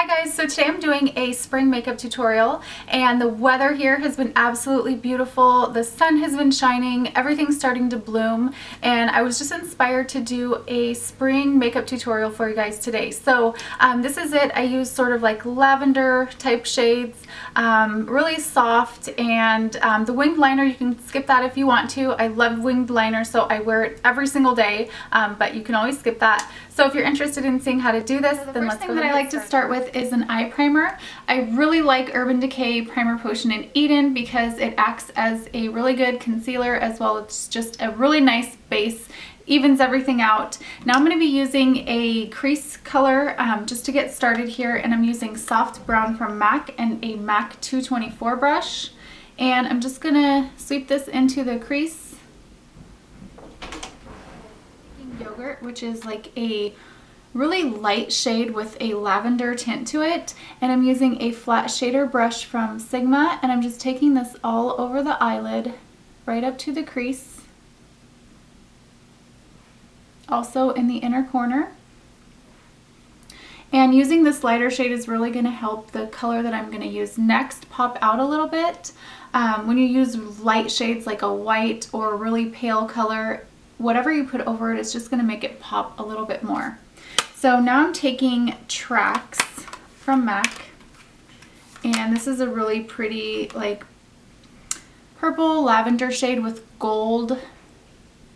guys, so today I'm doing a spring makeup tutorial and the weather here has been absolutely beautiful. The sun has been shining, everything's starting to bloom, and I was just inspired to do a spring makeup tutorial for you guys today. So this is it. I use sort of like lavender type shades, really soft, and the winged liner, you can skip that if you want to. I love winged liner, so I wear it every single day, but you can always skip that. So if you're interested in seeing how to do this, then let's go. The first thing that I like to start with is an eye primer. I really like Urban Decay Primer Potion in Eden because it acts as a really good concealer, as well as just a really nice base. Evens everything out. Now I'm going to be using a crease color just to get started here, and I'm using Soft Brown from MAC and a MAC 224 brush. And I'm just going to sweep this into the crease. Yogurt, which is like a really light shade with a lavender tint to it, and I'm using a flat shader brush from Sigma, and I'm just taking this all over the eyelid right up to the crease, also in the inner corner. And using this lighter shade is really going to help the color that I'm going to use next pop out a little bit. When you use light shades like a white or a really pale color, whatever you put over it is just going to make it pop a little bit more. So now I'm taking Trax from MAC, and this is a really pretty like purple lavender shade with gold,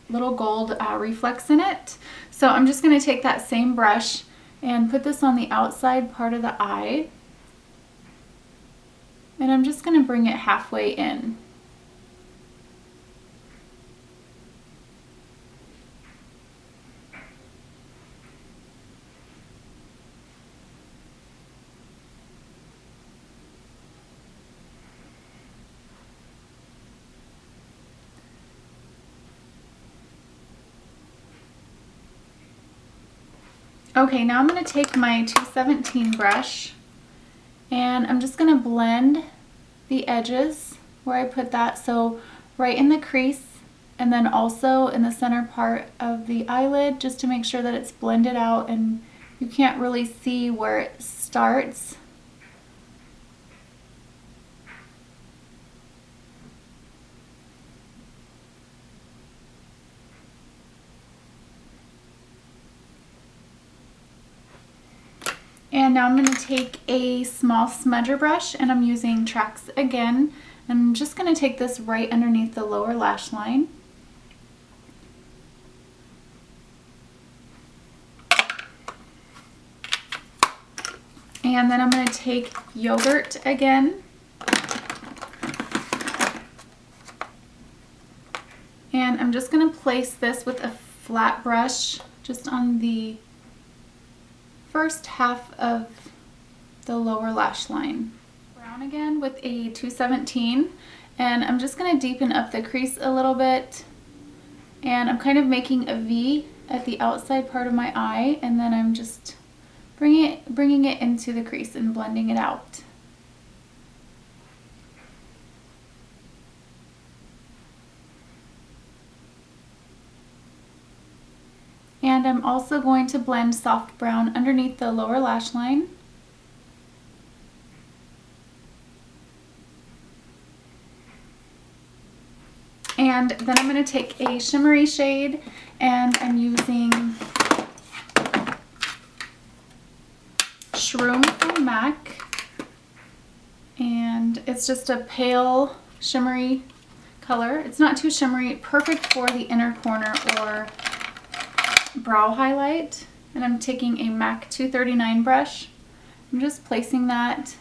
little gold reflex in it. So I'm just going to take that same brush and put this on the outside part of the eye, and I'm just going to bring it halfway in. Okay, now I'm going to take my 217 brush, and I'm just going to blend the edges where I put that, so right in the crease and then also in the center part of the eyelid, just to make sure that it's blended out and you can't really see where it starts. And now I'm going to take a small smudger brush, and I'm using Trax again. I'm just going to take this right underneath the lower lash line. And then I'm going to take Yogurt again. And I'm just going to place this with a flat brush just on the first half of the lower lash line. Brown again with a 217, and I'm just going to deepen up the crease a little bit, and I'm kind of making a V at the outside part of my eye, and then I'm just bringing it into the crease and blending it out. And I'm also going to blend Soft Brown underneath the lower lash line. And then I'm going to take a shimmery shade, and I'm using Shroom from MAC. And it's just a pale shimmery color. It's not too shimmery, perfect for the inner corner or brow highlight. And I'm taking a MAC 239 brush. I'm just placing that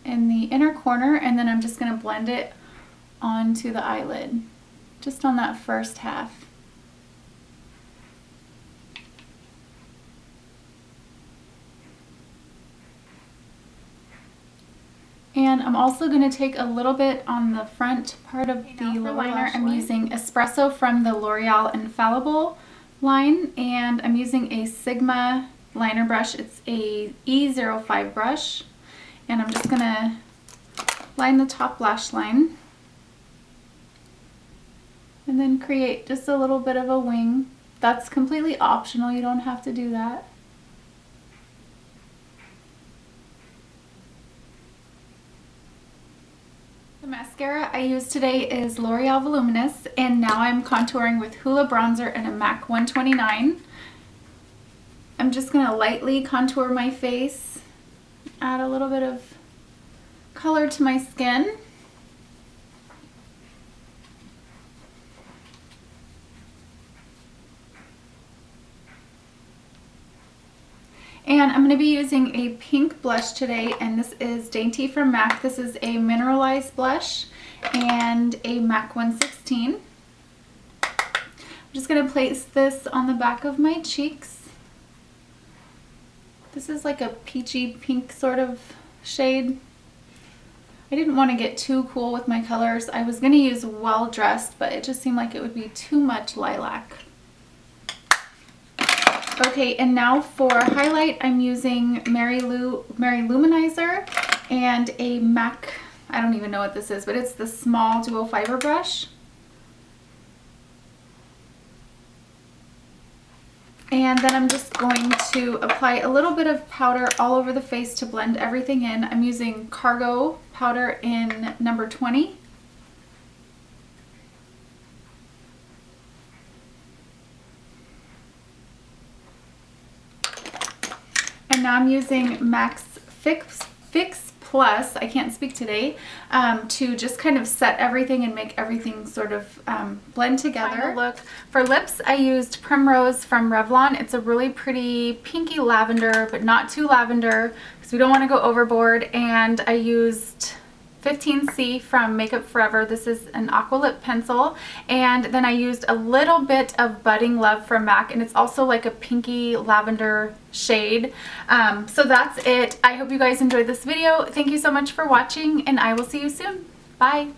in the inner corner, and then I'm just going to blend it onto the eyelid, just on that first half. And I'm also going to take a little bit on the front part of the lower liner. I'm using Espresso from the L'Oreal Infallible line, and I'm using a Sigma liner brush. It's a E05 brush, and I'm just going to line the top lash line and then create just a little bit of a wing. That's completely optional, you don't have to do that. mascara I use today is L'Oreal Voluminous, and now I'm contouring with Hoola bronzer and a MAC 129. I'm just going to lightly contour my face, add a little bit of color to my skin. And I'm going to be using a pink blush today, and this is Dainty from MAC. This is a Minerlize blush and a MAC 116. I'm just going to place this on the back of my cheeks. This is like a peachy pink sort of shade. I didn't want to get too cool with my colors. I was going to use Well Dressed, but it just seemed like it would be too much lilac. Okay, and now for highlight, I'm using Mary Lou Luminizer and a MAC, I don't even know what this is, but it's the small dual fiber brush. And then I'm just going to apply a little bit of powder all over the face to blend everything in. I'm using Cargo powder in number 20. And now I'm using MAC's Fix Plus, I can't speak today, to just kind of set everything and make everything sort of blend together. Final look. For lips, I used Primrose from Revlon. It's a really pretty pinky lavender, but not too lavender because we don't want to go overboard. And I used 15C from Makeup Forever. This is an Aqua Lip pencil, and then I used a little bit of Budding Love from MAC, and it's also like a pinky lavender shade. So that's it. I hope you guys enjoyed this video. Thank you so much for watching, and I will see you soon. Bye!